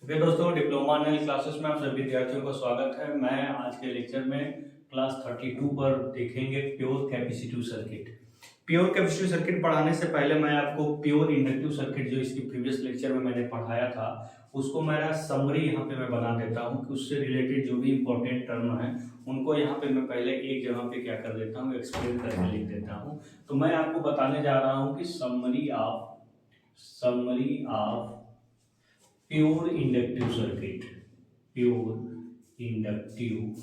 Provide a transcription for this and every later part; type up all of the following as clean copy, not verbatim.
Okay दोस्तों, diploma online classes में आप सभी विद्यार्थियों का स्वागत है। मैं आज के लेक्चर में क्लास 32 पर देखेंगे pure capacitive circuit. Pure capacitive circuit पढ़ाने से पहले मैं आपको प्योर इंडक्टिव सर्किट जो इसके प्रीवियस लेक्चर में मैंने पढ़ाया था उसको मेरा समरी यहाँ पे मैं बना देता हूँ कि उससे रिलेटेड जो भी इंपॉर्टेंट टर्म है उनको यहाँ पे मैं पहले एक जगह पे क्या कर देता हूँ, एक्सप्लेन करके लिख देता हूँ। तो मैं आपको बताने जा रहा हूँ कि summary of pure inductive circuit. Pure inductive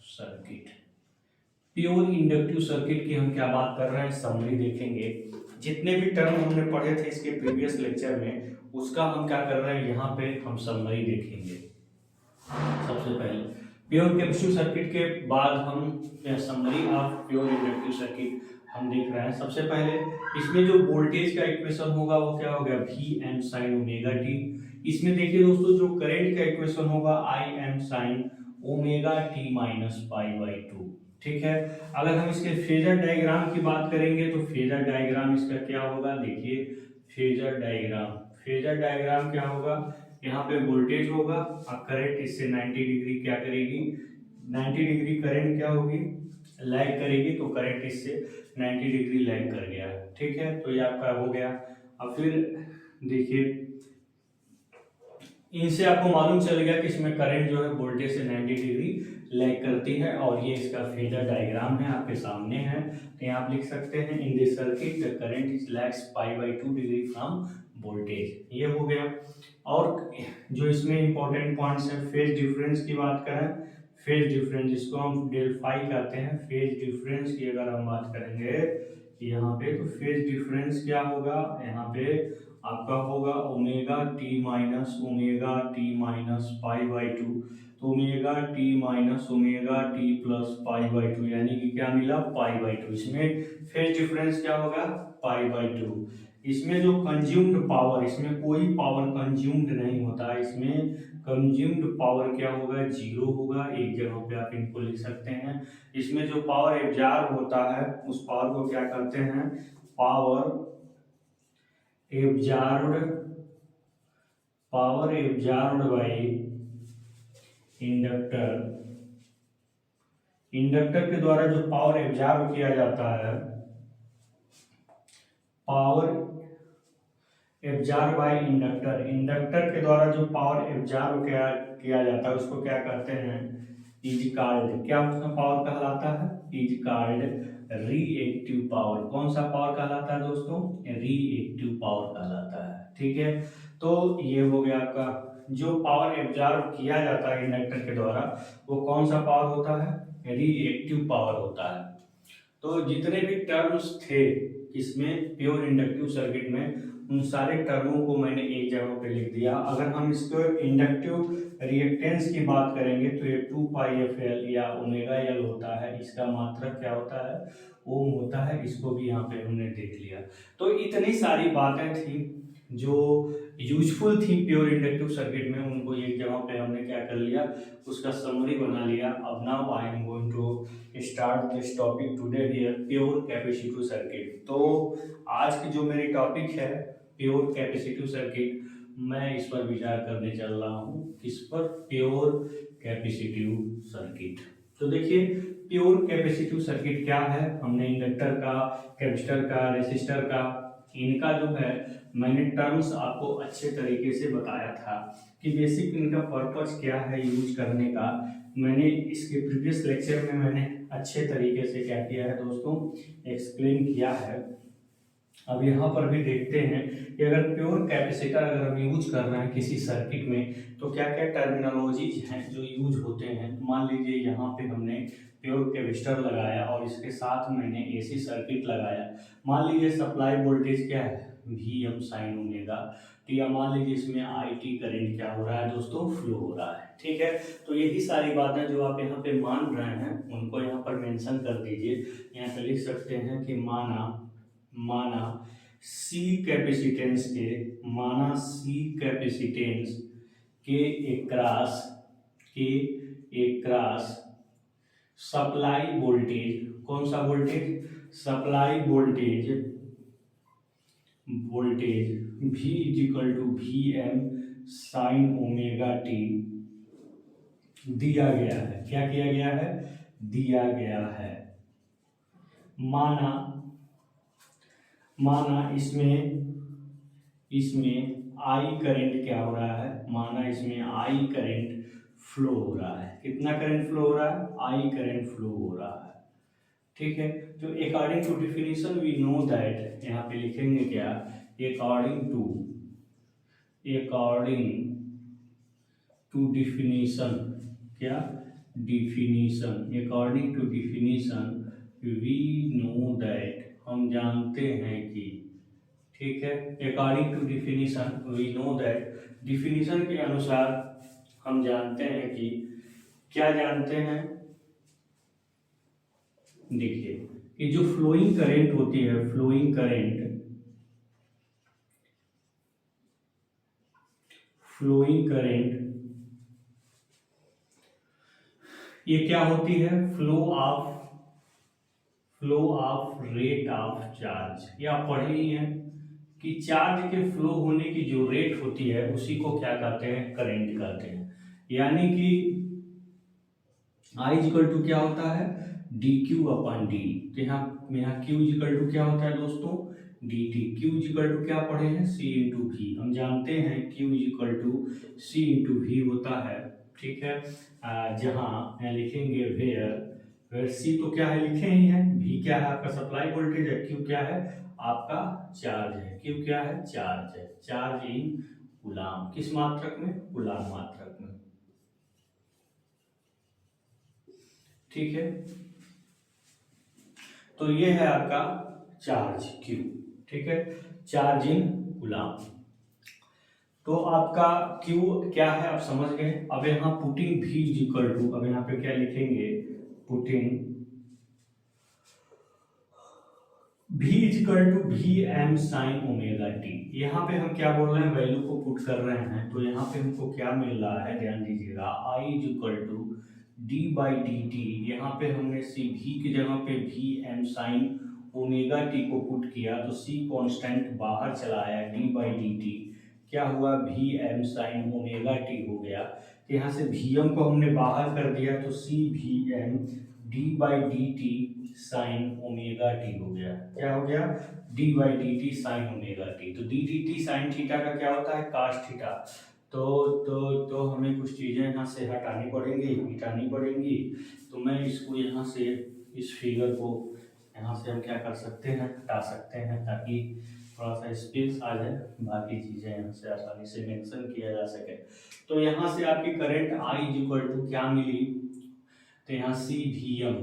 circuit pure inductive circuit की हम क्या बात कर रहे हैं, समरी देखेंगे। जितने भी टर्म हमने पढ़े थे इसके प्रीवियस लेक्चर में उसका हम क्या कर रहे हैं, यहाँ पे हम समरी देखेंगे। सबसे पहले प्योर कैपेसिटिव सर्किट के बाद हम summary of pure inductive circuit हम देख रहे हैं। सबसे पहले इसमें जो वोल्टेज का इक्वेशन होगा वो क्या होगा, V M sine omega T. इसमें देखिए दोस्तों, जो करंट का इक्वेशन होगा I M sine omega T minus pi by two. ठीक है। अगर हम इसके फेजर डायग्राम की बात करेंगे तो फेजर डायग्राम इसका क्या होगा, देखिए फेजर डायग्राम क्या होगा, यहाँ पे वोल्टेज होगा और करंट इससे 90 डिग्री क्या करेगी, 90 डिग्री करंट क्या होगी, लैग करेगी। तो करंट इससे 90 डिग्री लैग कर गया। ठीक है, तो ये आपका हो गया। अब फिर देखिए, इनसे आपको मालूम चल गया कि इसमें करंट जो है वोल्टेज से 90 डिग्री लैग करती है और ये इसका फेजर डायग्राम है, आपके सामने है। तो यहाँ आप लिख सकते हैं, in this circuit the current is lags pi by 2 degree from voltage. ये हो गया। और जो इसमें इंपॉर्टेंट पॉइंट्स है, फेज डिफरेंस की बात करें, फेज डिफरेंस जिसको हम डेल फाई कहते हैं, फेज डिफरेंस की अगर हम बात करेंगे यहाँ पे, तो फेज डिफरेंस क्या होगा, यहाँ पे आपका होगा omega T minus pi by two. तो omega T plus pi by two, यानी कि क्या मिला, पाई बाई टू। इसमें फेज डिफरेंस क्या होगा, पाई बाई टू। इसमें जो कंज्यूम्ड पावर, इसमें कोई पावर कंज्यूम्ड नहीं होता, इसमें कंज्यूम्ड पावर क्या होगा, जीरो होगा। एक जगह पे आप इनको लिख सकते हैं। इसमें जो पावर एब्जॉर्ब होता है उस पावर को क्या कहते हैं, power absorbed bye inductor. Inductor के द्वारा जो पावर एब्जॉर्ब किया जाता है, power absorb by inductor, inductor के द्वारा जो पावर एब्जॉर्ब किया जाता है उसको क्या कहते हैं, इज कॉल्ड, क्या उसका पावर कहलाता है, इज कॉल्ड रिएक्टिव पावर। कौन सा पावर कहलाता है दोस्तों, रिएक्टिव पावर कहलाता है। ठीक है, तो ये हो गया आपका, जो पावर एब्जॉर्ब किया जाता है इंडक्टर के द्वारा वो कौन सा पावर होता है, रिएक्टिव पावर होता है। तो जितने भी टर्म्स थे इसमें प्योर इंडक्टिव सर्किट में, उन सारे टर्मों को मैंने एक जगह पे लिख दिया। अगर हम इसको इंडक्टिव रिएक्टेंस की बात करेंगे तो ये 2 पाई एफ एल या ओमेगा एल होता है, इसका मात्रक क्या होता है, ओम होता है। इसको भी यहाँ पे हमने देख लिया। तो इतनी सारी बातें थी जो यूजफुल थी प्योर इंडक्टिव सर्किट में, उनको एक जगह पे हमने क्या कर लिया, उसका समरी बना लिया। अब now I am going to start this topic today here, pure capacitive circuit. तो आज की जो मेरी टॉपिक है प्योर कैपेसिटिव सर्किट, मैं इस पर विचार करने चल रहा हूँ। किस पर, प्योर कैपेसिटिव सर्किट। तो देखिए, प्योर कैपेसिटिव सर्किट क्या है, हमने इंडक्टर का, कैपेसिटर का, रेसिस्टर का, इनका जो है मैंने टर्म्स आपको अच्छे तरीके से बताया था कि बेसिक इनका पर्पस क्या है यूज करने का। मैंने इसके प्रीवियस लेक्चर में मैंने अच्छे तरीके से क्या किया है दोस्तों, एक्सप्लेन किया है। अब यहाँ पर भी देखते हैं कि अगर प्योर कैपेसिटर अगर हम यूज कर रहे हैं किसी सर्किट में तो क्या क्या टर्मिनोलॉजीज हैं जो यूज होते हैं। मान लीजिए यहाँ पे हमने प्योर कैपेसिटर लगाया और इसके साथ मैंने एसी सर्किट लगाया। मान लीजिए सप्लाई वोल्टेज क्या है, V M sine omega T. मान लीजिए इसमें आई टी करंट क्या हो रहा है दोस्तों, फ्लो हो रहा है। ठीक है, तो यही सारी बातें जो आप यहाँ पे मान रहे हैं उनको यहाँ पर मेंशन कर दीजिए। यहाँ पे लिख सकते हैं कि माना सी कैपेसिटेंस के, माना सी कैपेसिटेंस के एक क्रॉस सप्लाई वोल्टेज, कौन सा voltage, supply voltage V is equal to V M sine omega T दिया गया है। क्या किया गया है? दिया गया है। माना इसमें आई करंट क्या हो रहा है? माना इसमें आई करंट फ्लो हो रहा है। कितना करंट फ्लो हो रहा है? आई करंट फ्लो हो रहा है। ठीक है, तो according to definition we know that, यहाँ पे लिखेंगे क्या? अकॉर्डिंग टू डिफिनीशन, क्या? Definition, according to definition we know that, हम जानते हैं कि, ठीक है, according to definition we know that, definition के अनुसार हम जानते हैं कि, क्या जानते हैं? देखिए कि जो फ्लोइंग करंट होती है, फ्लोइंग करंट ये क्या होती है? Flow of rate of charge. ये आप पढ़े ही हैं कि चार्ज के फ्लो होने की जो रेट होती है उसी को क्या कहते हैं? करंट कहते हैं। यानी कि I इक्वल टू क्या होता है? D Q upon D. तो यहाँ क्यू इक्वल टू क्या होता है दोस्तों? D T. Q equal to क्या पढ़े हैं? C into V. हम जानते हैं Q equal to C into V होता है। ठीक है, जहाँ यहाँ लिखेंगे वेयर सी तो क्या है? लिखे ही है। वी क्या है? आपका सप्लाई वोल्टेज है। क्यू क्या है? आपका चार्ज है। क्यू क्या है? चार्ज है। Charge in coulomb. किस मात्रक में? कूलाम मात्रक में। ठीक है, तो ये है आपका चार्ज Q। ठीक है, चार्ज इन कूलाम। तो आपका Q क्या है? आप समझ गए। अब यहाँ पुटिंग V इक्वल टू, अब यहाँ पे क्या लिखेंगे? Putting V equal to V M sine omega T. यहाँ पे हम क्या बोल रहे हैं? वैल्यू को पुट कर रहे हैं। तो यहाँ पे हमको क्या मिल रहा है? ध्यान दीजिएगा, I equal to D by D T. यहाँ पे हमने सी भी की जगह पे V M sine omega T को पुट किया, तो सी कांस्टेंट बाहर चला आया, डी बाई डी टी क्या हुआ? V M sine omega T हो गया। तो यहाँ से वी एम को हमने बाहर कर दिया, तो C V M D by D T sine omega T हो गया। क्या हो गया? D by D T sine omega T. तो D D T sine theta का क्या होता है? Cos theta. तो हमें कुछ चीज़ें यहाँ से हटानी पड़ेंगी, मिटानी पड़ेंगी। तो मैं इसको यहाँ से, इस फिगर को यहाँ से हम क्या कर सकते हैं? हटा सकते हैं, ताकि थोड़ा सा स्पेस आ जाए, बाकी चीज़ें यहाँ से आसानी से मेंशन किया जा सके। तो यहाँ से आपकी करंट I इक्वल टू क्या मिली? तो यहाँ C V M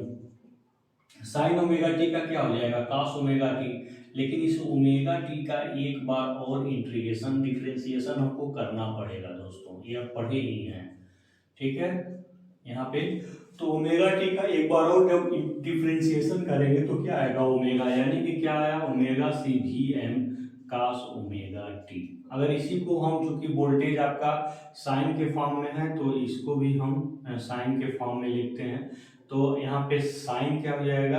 sine omega T का क्या हो जाएगा? Cos omega T. लेकिन इस ओमेगा टी का एक बार और इंटीग्रेशन, डिफरेंशिएशन हमको करना पड़ेगा दोस्तों, ये आप पढ़े ही हैं। ठीक है, यहाँ पे तो ओमेगा टी का एक बार और जब डिफरेंशिएशन करेंगे तो क्या आएगा? ओमेगा, यानी कि क्या आया? ओमेगा सी भी एम कास ओमेगा टी। अगर इसी को हम, चूंकि वोल्टेज आपका साइन के फॉर्म में है, तो इसको भी हम साइन के फॉर्म में लिखते हैं। तो यहाँ पे साइन क्या हो जाएगा?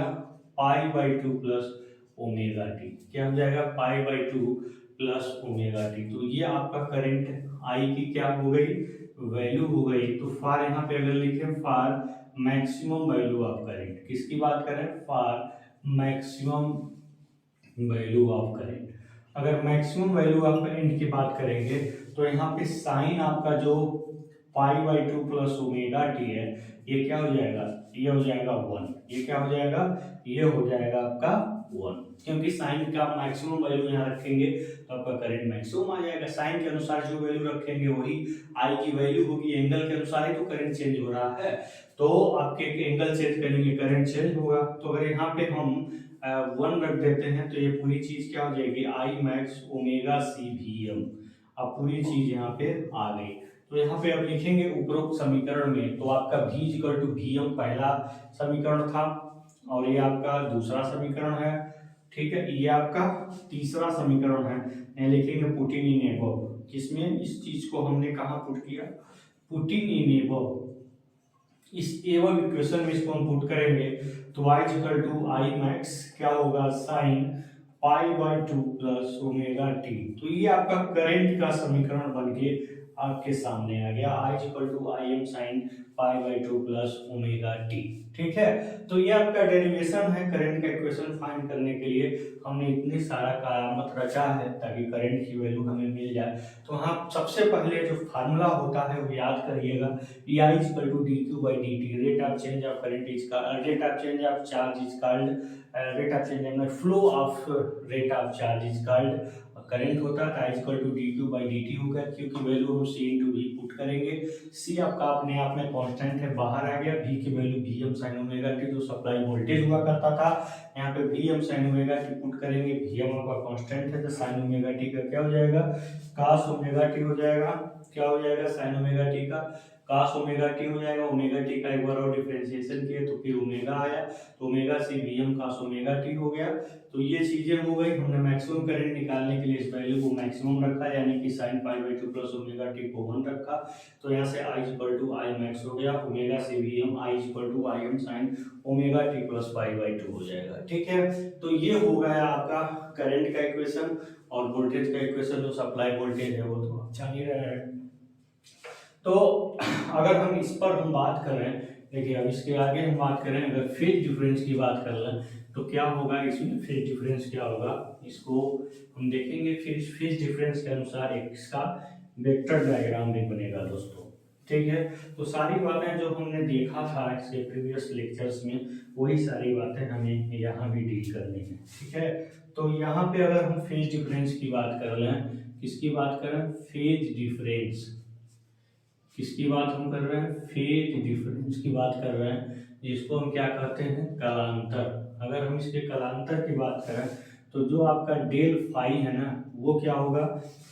पाई by two plus omega T. क्या हो जाएगा? पाई by two plus omega T. तो ये आपका करंट आई की क्या हो गई? वैल्यू हो गई। तो फार यहाँ पे अगर लिखें, फार मैक्सिमम वैल्यू ऑफ करंट, किसकी बात करें? फार मैक्सिमम वैल्यू ऑफ करंट। अगर मैक्सिमम वैल्यू ऑफ करंट की बात करेंगे, तो यहाँ पे साइन आपका जो पाई by two plus omega T है, ये क्या हो जाएगा? ये हो जाएगा 1। ये क्या हो जाएगा? ये हो जाएगा आपका 1, क्योंकि साइन का मैक्सिमम वैल्यू यहाँ रखेंगे तो आपका करंट मैक्सिमम आ जाएगा। साइन के अनुसार जो वैल्यू रखेंगे वही आई की वैल्यू होगी। एंगल के अनुसार ही तो करंट चेंज हो रहा है, तो आपके एंगल चेंज करेंगे, करंट चेंज होगा। तो अगर यहाँ पे हम 1 रख देते हैं, तो ये पूरी चीज क्या हो जाएगी? I max omega C V M. अब पूरी चीज यहाँ पे आ गई। तो यहाँ पे अब लिखेंगे उपरोक्त समीकरण में, तो आपका V equal to V M पहला समीकरण था, और ये आपका दूसरा समीकरण है। ठीक है, ये आपका तीसरा समीकरण है। यहाँ लिखेंगे पुटिंग इन एबव। किसमें? इस चीज को हमने कहाँ पुट किया? Putting in above. इस एबव इक्वेशन में इसको हम पुट करेंगे, तो y equal to I max क्या होगा? Sine pi by two plus omega T. तो ये आपका करंट का समीकरण बन के आपके सामने आ गया, I equal to I M sine pi by two plus omega T. ठीक है, तो ये आपका डेरिवेशन है करंट का इक्वेशन फाइंड करने के लिए। हमने इतनी सारा करामत रचा है ताकि करंट की वैल्यू हमें मिल जाए। तो हाँ, सबसे पहले जो फार्मूला होता है वो याद करिएगा, I equal to D Q by D T, rate of change of current is rate of change of charge is called rate of change of flow of rate of charge is called current होता है। I equal to D Q by D T होगा, Q की value हम C into V put करेंगे। C आपका अपने आप में कांस्टेंट है, बाहर आ गया। V की value V M sine omega T जो सप्लाई वोल्टेज हुआ करता था, यहाँ पे V M sine omega T put करेंगे। वी एम आपका कांस्टेंट है, तो साइन ओमेगा टी का क्या हो जाएगा, cos ओमेगा टी हो जाएगा। क्या हो जाएगा, साइन ओमेगा टी का cos ओमेगा टी हो जाएगा। ओमेगा टी का एक बार और डिफरेंशिएशन किया तो फिर ओमेगा आया, तो ओमेगा से V M cos omega T हो गया। तो ये चीजें हो गई। हमने मैक्सिमम करंट निकालने के लिए इस वैल्यू को मैक्सिमम रखा, यानी कि sine pi by two plus omega T को 1 रखा। तो यहाँ से I equal to I max हो गया, ओमेगा से V M I equal to I M sine omega T plus pi by two हो जाएगा। ठीक है, तो ये हो गया आपका करंट का इक्वेशन। और वोल्टेज का इक्वेशन जो सप्लाई वोल्टेज है वो तो अच्छा नहीं रहा है। तो अगर हम इस पर हम बात करें, देखिए अब इसके आगे हम बात करें, अगर फेज डिफरेंस की बात कर लें तो क्या होगा इसमें, फेज डिफरेंस क्या होगा इसको हम देखेंगे। फिर फेज डिफरेंस के अनुसार एक इसका वेक्टर डायग्राम भी बनेगा दोस्तों। ठीक है, तो सारी बातें जो हमने देखा था इसके प्रीवियस लेक्चर्स में, वही सारी बातें हमें यहाँ भी डील करनी है। ठीक है, तो यहाँ पे अगर हम फेज डिफरेंस की बात कर लें, किसकी बात करें, फेज डिफरेंस, किसकी बात हम कर रहे हैं, फेज डिफरेंस की बात कर रहे हैं, जिसको हम क्या कहते हैं, कालांतर। अगर हम इसके कालांतर की बात करें तो जो आपका डेल फाई है ना, वो क्या होगा,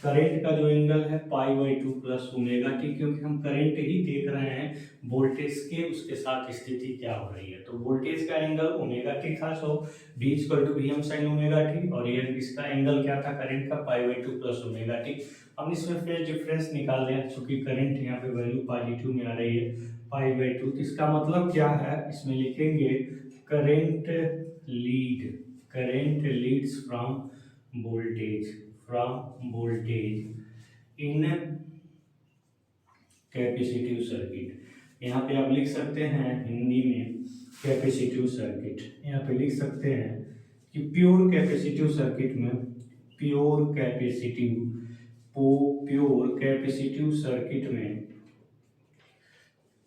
करंट का जो एंगल है पाई by two plus omega T, क्योंकि हम करंट ही देख रहे हैं, वोल्टेज के उसके साथ स्थिति क्या हो रही है। तो वोल्टेज का एंगल ओमेगा टी था, so V equal to V M sine omega T, और ये इसका एंगल क्या था करंट का, pi by two plus omega T. हम इसमें फेज डिफरेंस निकाल लें, चूंकि करंट यहाँ पे वैल्यू पॉजिटिव में आ रही है पाई बाई टू, तो इसका मतलब क्या है, इसमें लिखेंगे current Leeds from voltage in capacitive circuit. यहाँ पे आप लिख सकते हैं हिंदी में कैपेसिटिव सर्किट, यहाँ पे लिख सकते हैं कि प्योर कैपेसिटिव सर्किट में, प्योर कैपेसिटिव सर्किट में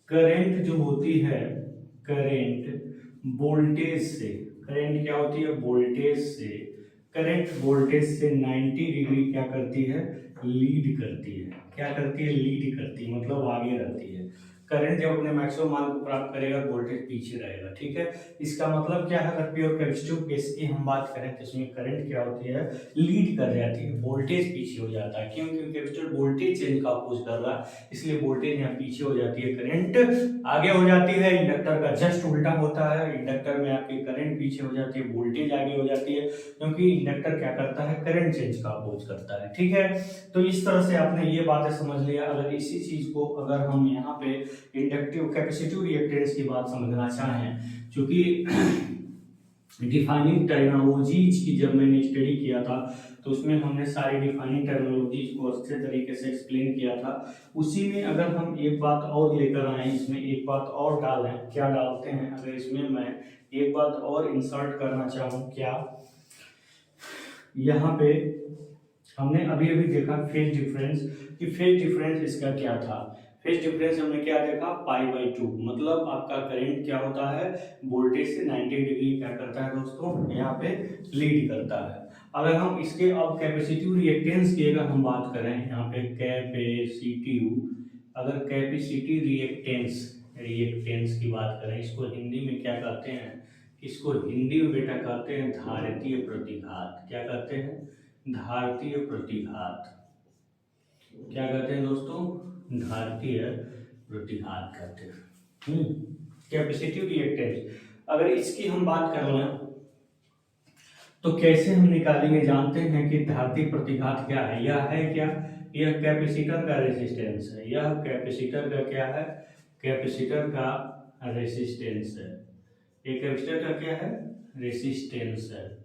करंट जो होती है, करंट वोल्टेज से, करंट क्या होती है, वोल्टेज से, करंट वोल्टेज से 90 डिग्री क्या करती है, लीड करती है। क्या करती है, लीड करती है, मतलब आगे रहती है। करंट जब अपने मैक्सिमम मान को प्राप्त करेगा, वोल्टेज पीछे रहेगा। ठीक है, इसका मतलब क्या है, अगर प्योर कैपेसिटिव केस की हम बात करें तो इसमें करंट क्या होती है, लीड कर जाती है, वोल्टेज पीछे हो जाता है। क्यों, क्योंकि कैपेसिटर वोल्टेज चेंज का अपोज कर रहा है, इसलिए वोल्टेज यहाँ पीछे हो जाती है, करंट आगे हो जाती है। इंडक्टर का जस्ट उल्टा होता है, इंडक्टर में आपकी करंट पीछे हो जाती है, वोल्टेज आगे हो जाती है, क्योंकि इंडक्टर क्या करता है, करंट चेंज का अपोज करता है। ठीक है, तो इस तरह से आपने ये बातें समझ लिया। अगर इसी चीज को अगर हम यहाँ पे इंडक्टिव कैपेसिटिव रिएक्टेंस की बात समझना चाहें, क्योंकि डिफाइनिंग टर्मिनोलॉजीज की जब मैंने स्टडी किया था तो उसमें हमने सारी डिफाइनिंग टर्मिनोलॉजीज को अच्छे तरीके से एक्सप्लेन किया था। उसी में अगर हम एक बात और लेकर आए, इसमें एक बात और डालें, क्या डालते हैं, अगर इसमें मैं एक बात और इंसर्ट करना चाहूँ, क्या, यहाँ पे हमने अभी अभी देखा फेज डिफरेंस, कि फेज डिफरेंस इसका क्या था। फेज डिफरेंस हमने क्या देखा, पाई बाई टू, मतलब आपका करंट क्या होता है, वोल्टेज से 90 डिग्री क्या करता है दोस्तों, यहाँ पे लीड करता है। अगर हम इसके अब कैपेसिटिव रिएक्टेंस की अगर हम बात करें, यहाँ पे कैपेसिटिव, अगर कैपेसिटिव रिएक्टेंस की बात करें, इसको हिंदी में क्या कहते हैं, इसको हिंदी में बेटा कहते हैं धारितीय प्रतिघात। क्या कहते हैं, धारितीय प्रतिघात। क्या कहते हैं दोस्तों, धारितीय प्रतिघात कहते हैं। कैपेसिटिव रिएक्टेंस, अगर इसकी हम बात कर लें तो कैसे हम निकालेंगे, जानते हैं कि धारितीय प्रतिघात क्या है, यह है क्या, यह कैपेसिटर का रेजिस्टेंस है, यह कैपेसिटर का क्या है, कैपेसिटर का रेजिस्टेंस है, ये कैपेसिटर का क्या है, रेजिस्टेंस है।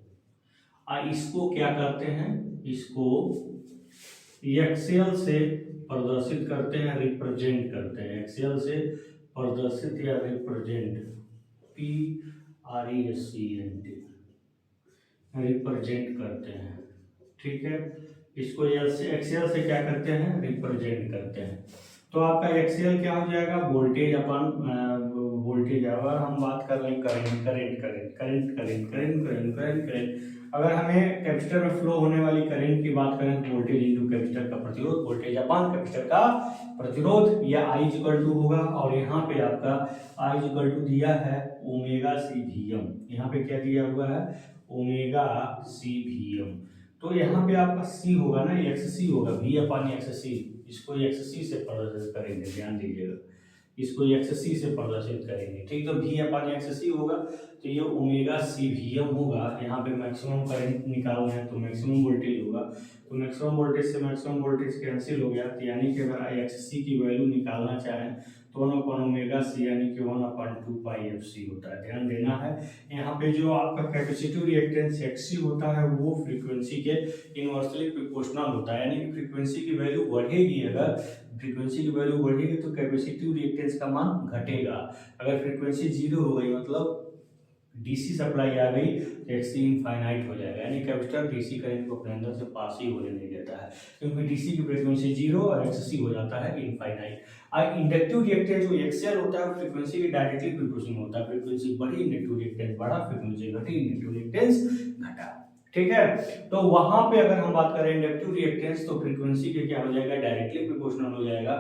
इसको क्या करते हैं, इसको एक्सेल से प्रदर्शित करते हैं, रिप्रेजेंट करते हैं, एक्सेल से प्रदर्शित या रिप्रेजेंट, PRESCENT, रिप्रेजेंट करते हैं। ठीक है, इसको एक्सेल से क्या करते हैं, रिप्रेजेंट करते हैं। तो आपका एक्सेल क्या हो जाएगा, वोल्टेज अपन वोल्टेज। अगर हम बात कर रहे हैं current current current current current current current current current, अगर हमें कैपेसिटर में फ्लो होने वाली करंट की बात करें तो वोल्टेज इंटू कैपेसिटर का प्रतिरोध, वोल्टेज अपन कैपेसिटर का प्रतिरोध, या I इक्वल टू होगा। और यहाँ पे आपका I इक्वल टू दिया है ओमेगा सी वी एम, यहाँ पे क्या दिया हुआ है, ओमेगा सी वी एम। तो यहाँ पे आपका सी होगा ना, एक्स सी होगा, वी अपन एक्स सी, इसको एक्स सी से प्रदर्शित करेंगे, ध्यान दीजिएगा, इसको एक्स सी से प्रदर्शित करेंगे। ठीक, तो वी अपन एक्स सी होगा, तो ये ओमेगा सी वी एम होगा। यहाँ पे मैक्सिमम करंट निकालना है तो मैक्सिमम वोल्टेज होगा, तो मैक्सिमम वोल्टेज से मैक्सिमम वोल्टेज कैंसिल हो गया, तो यानी कि अगर एक्स सी की वैल्यू निकालना चाहें तो 1 ओमेगा सी यानी कि 1/2 पाई एफ सी होता है। ध्यान देना है, यहाँ पे जो आपका कैपेसिटिव रिएक्टेंस एक्स सी होता है वो फ्रीक्वेंसी के इनवर्सली प्रोपोर्शनल होता है, यानी कि फ्रीक्वेंसी की वैल्यू बढ़ेगी, अगर फ्रीक्वेंसी की वैल्यू बढ़ेगी तो कैपेसिटिव रिएक्टेंस का मान घटेगा। अगर फ्रीक्वेंसी 0 हो गई, मतलब डीसी सप्लाई आ गई, तो एक्ससी इनफाइनाइट हो जाएगा, यानी कैपेसिटर डीसी करंट को अपने अंदर से पास ही होने नहीं देता है, क्योंकि डीसी की फ्रीक्वेंसी 0 और एक्ससी हो जाता है इनफाइनाइट। और इंडक्टिव रिएक्टेंस जो एक्सएल होता है फ्रीक्वेंसी के डायरेक्टली प्रोपोर्शनल होता है, फ्रीक्वेंसी बढ़ी इंडक्टिव रिएक्टेंस बढ़ा, फ्रीक्वेंसी घटी इंडक्टिव रिएक्टेंस घटा। ठीक है, तो वहां पे अगर हम बात करें इंडक्टिव रिएक्टेंस तो फ्रीक्वेंसी के क्या हो जाएगा, डायरेक्टली प्रोपोर्शनल हो जाएगा।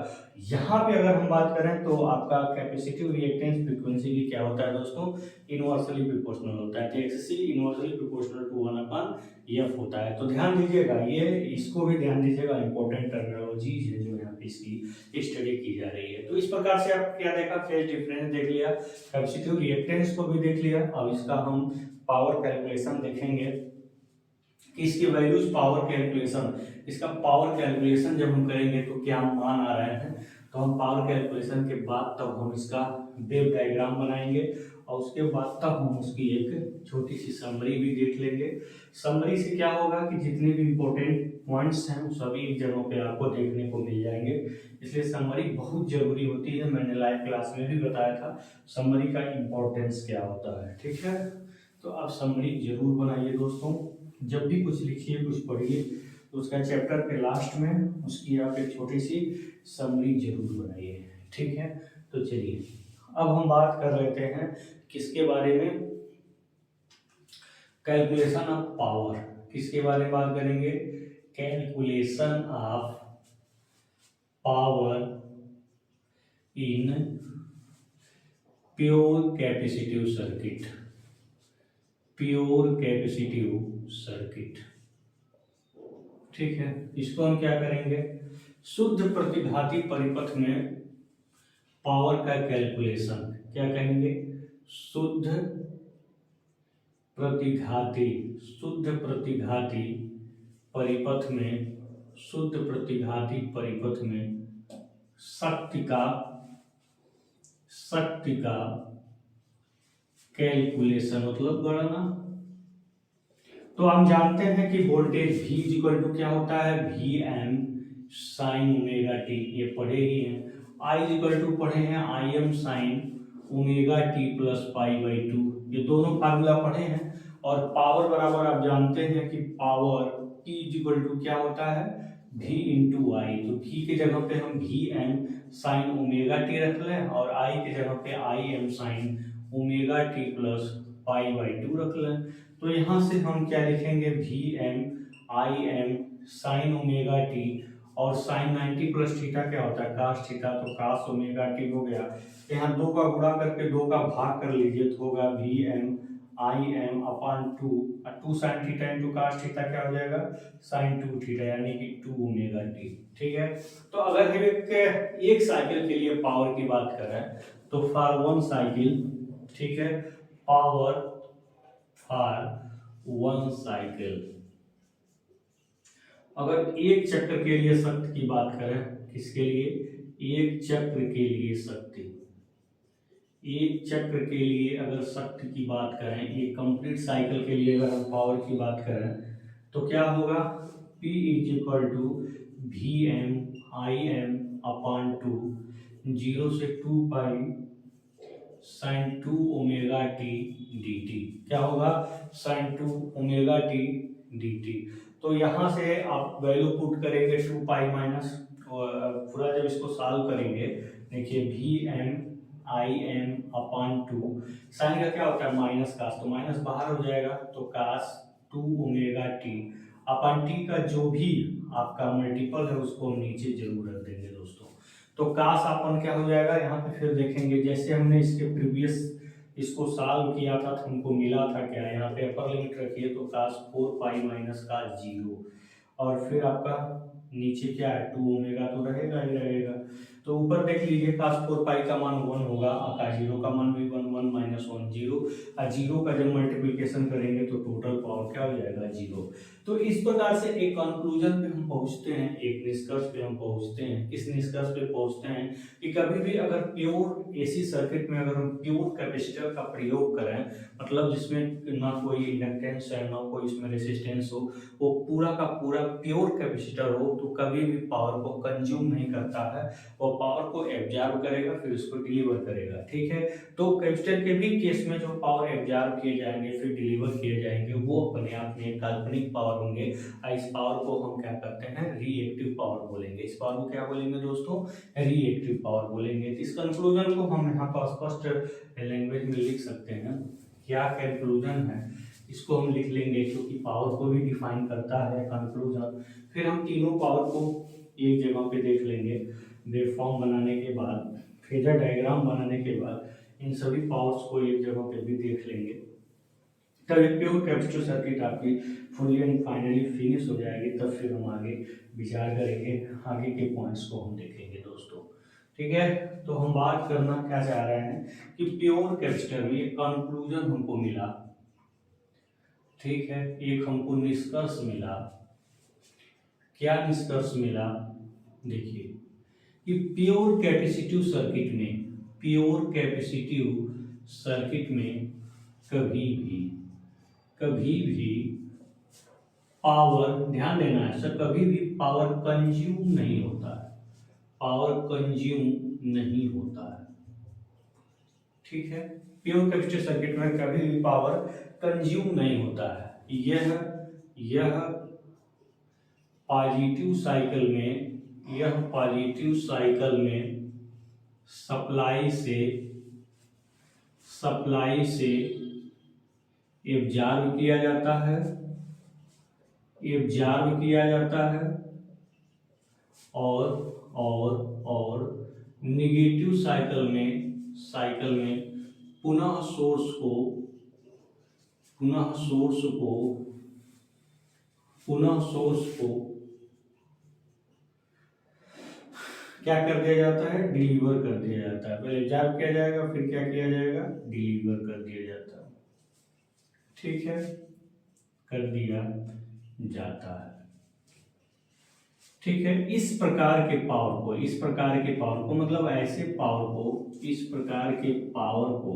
यहाँ पे अगर हम बात करें तो आपका कैपेसिटिव रिएक्टेंस फ्रीक्वेंसी की क्या होता है दोस्तों, इनवर्सली प्रोपोर्शनल होता है, तो एक्ससी इनवर्सली प्रोपोर्शनल टू 1/f होता है। तो ध्यान दीजिएगा, ये इसको भी ध्यान दीजिएगा, इंपॉर्टेंट टर्मिनोलॉजी है जो यहाँ पे इसकी स्टडी की जा रही है। तो इस प्रकार से आप क्या देखा, फेज डिफरेंस देख लिया, कैपेसिटिव रिएक्टेंस को भी देख लिया। अब इसका हम पावर कैलकुलेशन देखेंगे, इसकी वैल्यूज पावर कैलकुलेशन, इसका पावर कैलकुलेशन जब हम करेंगे तो क्या मान आ रहे हैं, तो हम पावर कैलकुलेशन के बाद तब हम इसका वेव डायग्राम बनाएंगे, और उसके बाद तब हम उसकी एक छोटी सी समरी भी देख लेंगे। समरी से क्या होगा कि जितने भी इंपॉर्टेंट पॉइंट्स हैं वो सभी एक जगह पे आपको देखने को मिल जाएंगे, इसलिए समरी बहुत जरूरी होती है। मैंने लाइव क्लास में भी बताया था समरी का इम्पोर्टेंस क्या होता है। ठीक है, तो आप समरी जरूर बनाइए दोस्तों, जब भी कुछ लिखिए कुछ पढ़िए तो उसका चैप्टर के लास्ट में उसकी आप एक छोटी सी समरी जरूर बनाइए। ठीक है, तो चलिए अब हम बात कर लेते हैं किसके बारे में, कैलकुलेशन ऑफ पावर। किसके बारे में बात करेंगे, calculation of power in pure capacitive circuit, pure capacitive circuit. ठीक है, इसको हम क्या करेंगे, शुद्ध प्रतिघाती परिपथ में पावर का कैलकुलेशन क्या कहेंगे, शुद्ध प्रतिघाती, शुद्ध प्रतिघाती परिपथ में, शुद्ध प्रतिघाती परिपथ में शक्ति का, शक्ति का कैलकुलेशन मतलब गणना। तो हम जानते हैं कि वोल्टेज V इक्वल टू क्या होता है, V M sine omega T, ये पढ़े ही हैं। I इक्वल टू पढ़े हैं I M sine omega T plus pi by 2, ये दोनों फार्मूला पढ़े हैं। और पावर बराबर आप जानते हैं कि पावर P इक्वल टू क्या होता है, V इंटू आई, तो V की जगह पे हम V M sine omega T रख लें, और I की जगह पे I M sine omega T plus pi by 2 रख लें। तो यहाँ से हम क्या लिखेंगे, V M I M sine omega T, और साइन 90 प्लस थीटा क्या होता है, कास थीटा, तो कास ओमेगा टी हो गया। यहाँ 2 का गुणा करके 2 का भाग कर लीजिए तो होगा V M I M upon 2, और 2 sine theta into cos theta क्या हो जाएगा, साइन 2 थीटा, यानी कि 2 ओमेगा टी। ठीक है, तो अगर हम एक साइकिल के लिए पावर की बात करें तो फॉर 1 साइकिल, ठीक है, पावर फॉर 1 साइकिल, अगर एक चक्र के लिए शक्ति की बात करें, किसके लिए, एक चक्र के लिए शक्ति, एक चक्र के लिए अगर शक्ति की बात करें, एक कंप्लीट साइकिल के लिए अगर हम पावर की बात करें तो क्या होगा, P is equal to Vm/Im/2 0 से 2 पाई sin 2 ओमेगा टी dt। क्या होगा? sin 2 omega T dt। तो यहाँ से आप वैल्यू पुट करेंगे 2 पाई माइनस, और पूरा जब इसको सॉल्व करेंगे, देखिए Vm/Im/2 साइन का क्या होता है? माइनस कास, तो माइनस बाहर हो जाएगा, तो कास 2 ओमेगा टी अपन टी का जो भी आपका मल्टीपल है उसको हम नीचे जरूर रख देंगे दोस्तों। तो कास अपन क्या हो जाएगा यहाँ पे, फिर देखेंगे जैसे हमने इसके प्रीवियस इसको सॉल्व किया था तो हमको मिला था क्या, यहाँ पे अपर लिमिट रखिए तो कास 4 पाई माइनस कास 0, और फिर आपका नीचे क्या है 2 ओमेगा तो रहेगा ही रहेगा। तो ऊपर देख लीजिए कास 4 पाई का मान 1 होगा, का 0 का मान भी 1, 1 माइनस 1 0, और 0 का जब मल्टीप्लिकेशन करेंगे तो टोटल पावर क्या हो जाएगा? 0। तो इस प्रकार से एक कंक्लूजन पे हम पहुंचते हैं, एक निष्कर्ष पे हम पहुंचते हैं। किस निष्कर्ष पे पहुंचते हैं कि कभी भी अगर प्योर एसी सर्किट में अगर हम प्योर कैपेसिटर का प्रयोग करें, मतलब जिसमें ना कोई इंडक्टेंस है ना कोई इसमें रेसिस्टेंस हो, वो पूरा का पूरा प्योर कैपेसिटर हो, तो कभी भी पावर को कंज्यूम नहीं करता है, वो पावर को एब्जॉर्ब करेगा फिर उसको डिलीवर करेगा। ठीक है, तो कैपेसिटर के भी केस में जो पावर एब्जॉर्ब किए जाएंगे फिर डिलीवर किए जाएंगे वो अपने आप में एक काल्पनिक पावर होंगे। इस पावर को हम क्या करते हैं? रिएक्टिव पावर बोलेंगे। इस पावर को क्या बोलेंगे दोस्तों? रिएक्टिव पावर बोलेंगे। इस कंक्लूजन को हम यहाँ पर स्पष्ट लैंग्वेज में लिख सकते हैं। क्या कंक्लूजन है इसको हम लिख लेंगे, क्योंकि पावर को भी डिफाइन करता है कंक्लूजन। फिर हम तीनों पावर को एक जगह पे देख लेंगे, वेवफॉर्म बनाने के बाद, फेजर डायग्राम बनाने के बाद इन सभी पावर्स को एक जगह पे भी देख लेंगे, तब एक प्योर कैपेसिटर सर्किट आपकी फुल्ली एंड फाइनली फिनिश हो जाएगी। तब फिर हम आगे विचार करेंगे, आगे के पॉइंट्स को हम देखेंगे दोस्तों। ठीक है, तो हम बात करना क्या चाह रहे हैं कि प्योर कैपेसिटर में एक कंक्लूजन हमको मिला। ठीक है, एक हमको निष्कर्ष मिला। क्या निष्कर्ष मिला? देखिए कि प्योर कैपेसिटिव सर्किट में, प्योर कैपेसिटिव सर्किट में कभी भी पावर, ध्यान देना है सर, कभी भी पावर कंज्यूम नहीं होता है, पावर कंज्यूम नहीं होता है। ठीक है, प्योर कैपेसिटिव सर्किट में कभी भी पावर कंज्यूम नहीं होता है। यह पॉजिटिव साइकिल में, यह पॉजिटिव साइकिल में सप्लाई से एब्जॉर्ब किया जाता है, एब्जॉर्ब किया जाता है, और नेगेटिव साइकिल में पुनः सोर्स को क्या कर दिया जाता है? डिलीवर कर दिया जाता है। पहले एब्जॉर्ब किया जाएगा फिर क्या किया जाएगा? डिलीवर कर दिया जाता है। ठीक है, कर दिया जाता है। ठीक है, इस प्रकार के पावर को मतलब ऐसे पावर को, इस प्रकार के पावर को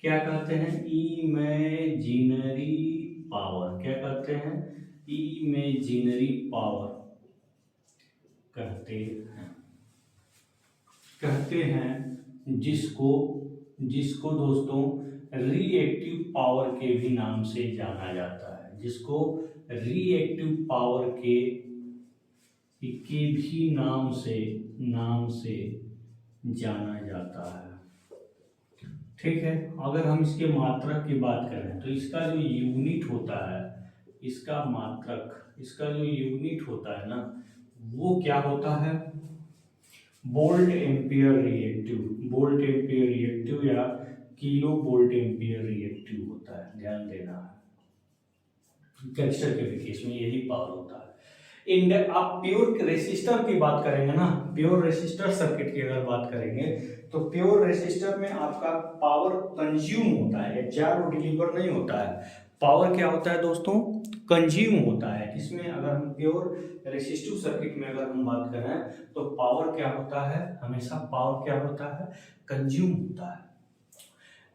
क्या कहते हैं? Imaginary power. क्या कहते हैं? इमेजिनरी पावर कहते हैं जिसको दोस्तों रिएक्टिव पावर के भी नाम से जाना जाता है, जिसको रिएक्टिव पावर के भी नाम से जाना जाता है। ठीक है, अगर हम इसके मात्रक की बात करें तो इसका जो यूनिट होता है, इसका जो यूनिट होता है ना, वो क्या होता है? वोल्ट एम्पियर रिएक्टिव या किलो वोल्ट एम्पियर रिएक्टिव होता है। ध्यान देना है, कैपेसिटर के केस में यही पावर होता है। आप प्योर रेसिस्टर की बात करेंगे ना, प्योर रेसिस्टर सर्किट की अगर बात करेंगे तो प्योर रेसिस्टर में आपका पावर कंज्यूम होता है, एब्जॉर्ब डिलीवर नहीं होता है। पावर क्या होता है दोस्तों? कंज्यूम होता है। इसमें अगर हम प्योर रेसिस्टिव सर्किट में अगर हम बात करें तो पावर क्या होता है? हमेशा पावर क्या होता है? कंज्यूम होता है।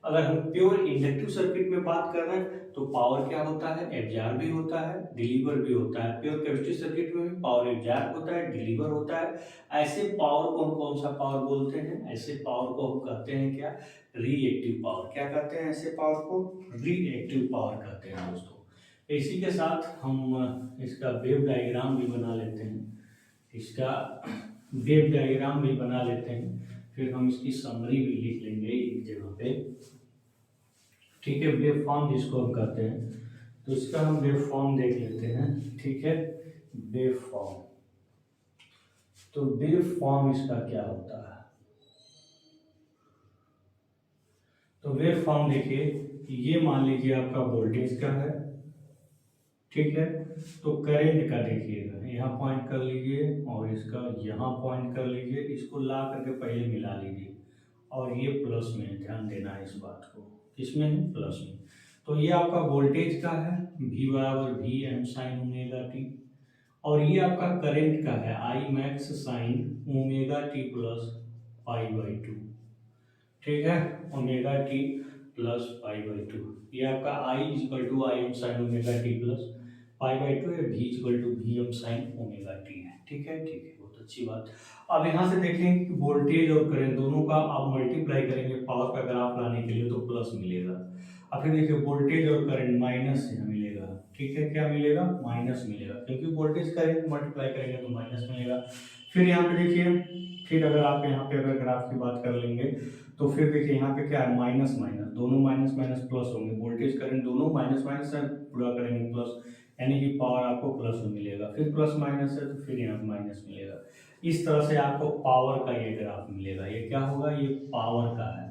अगर हम प्योर इंडक्टिव सर्किट में बात कर रहे हैं तो पावर क्या होता है, एब्जॉर्ब भी होता है, डिलीवर भी होता है। प्योर कैपेसिटिव सर्किट में भी पावर एब्जॉर्ब होता है, डिलीवर होता है। ऐसे पावर को हम कौन सा पावर बोलते हैं, ऐसे पावर को हम कहते हैं क्या, रिएक्टिव पावर। क्या कहते हैं ऐसे पावर को, रिएक्टिव पावर कहते हैं दोस्तों। इसी के साथ हम इसका वेव डायग्राम भी बना लेते हैं, फिर हम इसकी समरी भी लिख लेंगे एक जगह पे, ठीक है। वेव फॉर्म जिसको हम कहते हैं, तो इसका हम वेव फॉर्म देख लेते हैं, ठीक है। वेव फॉर्म, तो वेव फॉर्म इसका क्या होता है, तो वेव फॉर्म देखिए, ये मान लीजिए आपका वोल्टेज का है, ठीक है। तो करंट का देखिएगा, यहाँ पॉइंट कर लीजिए और इसका यहाँ पॉइंट कर लीजिए, इसको ला करके पहले मिला लीजिए, और ये प्लस में, ध्यान देना है इस बात को, किसमें है, प्लस में। तो ये आपका वोल्टेज का है, V बराबर V M sine omega T, और ये आपका करंट का है, I max sine omega T plus pi by two, ठीक है, omega T plus pi by two. ये आपका I equal to I M sine omega T plus pi by two है, V equal to V M sine omega T है, ठीक है, ठीक है, बहुत अच्छी बात। अब यहाँ से देखेंगे कि वोल्टेज और करंट दोनों का आप मल्टीप्लाई करेंगे पावर का ग्राफ लाने के लिए तो प्लस मिलेगा। अब फिर देखिए वोल्टेज और करंट माइनस से मिलेगा, ठीक है, क्या मिलेगा, माइनस मिलेगा, क्योंकि वोल्टेज करंट मल्टीप्लाई करेंगे तो माइनस मिलेगा। फिर यहाँ पे देखिए, फिर अगर आप यहाँ पे अगर ग्राफ की बात कर लेंगे तो फिर देखिए यहाँ पे क्या है, माइनस माइनस, दोनों माइनस माइनस प्लस होंगे, वोल्टेज करंट दोनों माइनस माइनस से पूरा करेंगे प्लस, यानी कि पावर आपको प्लस में मिलेगा। फिर प्लस माइनस है तो फिर यहाँ पे माइनस मिलेगा। इस तरह से आपको पावर का ये ग्राफ मिलेगा। ये क्या होगा, ये पावर का है,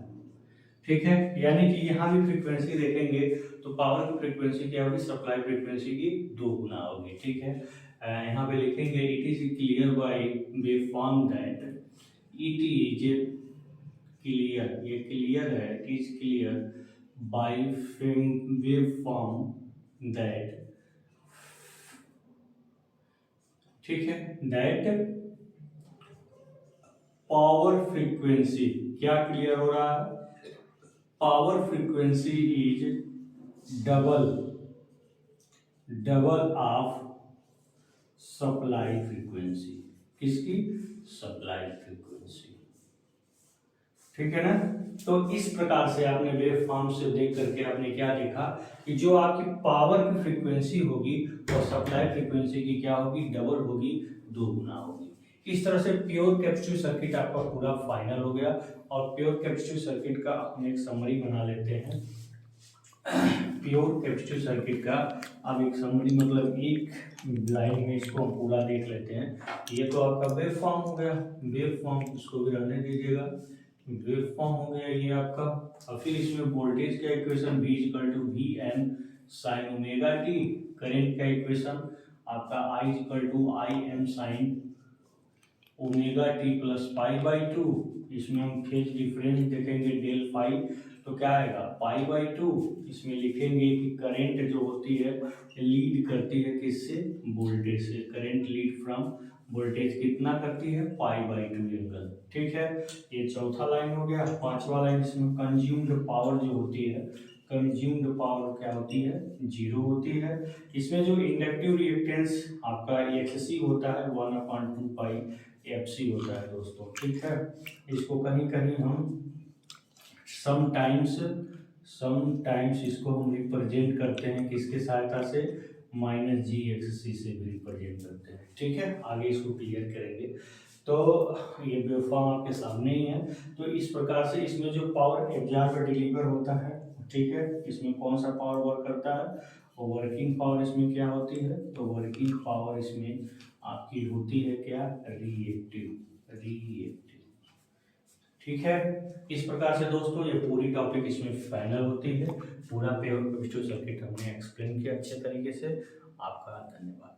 ठीक है। यानी कि यहाँ भी फ्रीक्वेंसी देखेंगे तो पावर की फ्रीक्वेंसी क्या होगी, सप्लाई फ्रीक्वेंसी की 2 गुना होगी, ठीक है। यहाँ पे लिखेंगे it is clear by wave form that it is clear, ये क्लियर है, it is clear by wave form that, ठीक है, दैट पावर फ्रीक्वेंसी, क्या क्लियर हो रहा है, power frequency is double of supply frequency, किसकी, सप्लाई फ्रीक्वेंसी, ठीक है ना। तो इस प्रकार से आपने वेव फॉर्म से देख करके आपने क्या देखा कि जो आपकी पावर की फ्रीक्वेंसी होगी और सप्लाई फ्रीक्वेंसी की क्या होगी, डबल होगी, 2 गुना होगी। इस तरह से प्योर कैपेसिटिव सर्किट आपका पूरा फाइनल हो गया। और प्योर कैपेसिटिव सर्किट का हम एक समरी बना लेते हैं। प्योर कैपेसिटिव सर्किट का अब एक समरी, मतलब एक लाइन में इसको हम पूरा देख लेते हैं। ये तो आपका वेव फॉर्म हो गया, वेव फॉर्म इसको भी रहने दीजिएगा, वेव फॉर्म हो गया ये आपका। और फिर इसमें वोल्टेज का equation V equal to V M sine omega T, current का इक्वेशन आपका I equal to I M sine omega T plus pi by two. इसमें हम फेज डिफरेंस देखेंगे डेल फाई, तो क्या आएगा, पाई बाई टू। इसमें लिखेंगे कि करंट जो होती है लीड करती है किससे, वोल्टेज से, करंट लीड फ्रॉम वोल्टेज कितना करती है, पाई बाई टू एंगल, ठीक है। ये चौथा लाइन हो गया। पांचवा लाइन, इसमें कंज्यूम्ड पावर जो होती है, कंज्यूम्ड पावर क्या होती है, 0 होती है। इसमें जो इंडक्टिव रिएक्टेंस आपका एक्ससी होता है 1/2 पाई एफसी होता है दोस्तों, ठीक है। इसको कहीं कहीं हम समटाइम्स इसको हम रिप्रेजेंट करते हैं किसके सहायता से, माइनस जी एक्ससी से भी रिप्रेजेंट करते हैं, ठीक है। आगे इसको क्लियर करेंगे। तो ये वेवफॉर्म आपके सामने ही है। तो इस प्रकार से इसमें जो पावर एब्जॉर्ब डिलीवर होता है, ठीक है, इसमें कौन सा पावर वर्क करता है, वर्किंग पावर इसमें क्या होती है, तो वर्किंग पावर इसमें आपकी होती है क्या, रिएक्टिव, ठीक है। इस प्रकार से दोस्तों ये पूरी टॉपिक इसमें फाइनल होती है। पूरा प्योर कैपेसिटिव सर्किट हमने एक्सप्लेन किया अच्छे तरीके से। आपका धन्यवाद।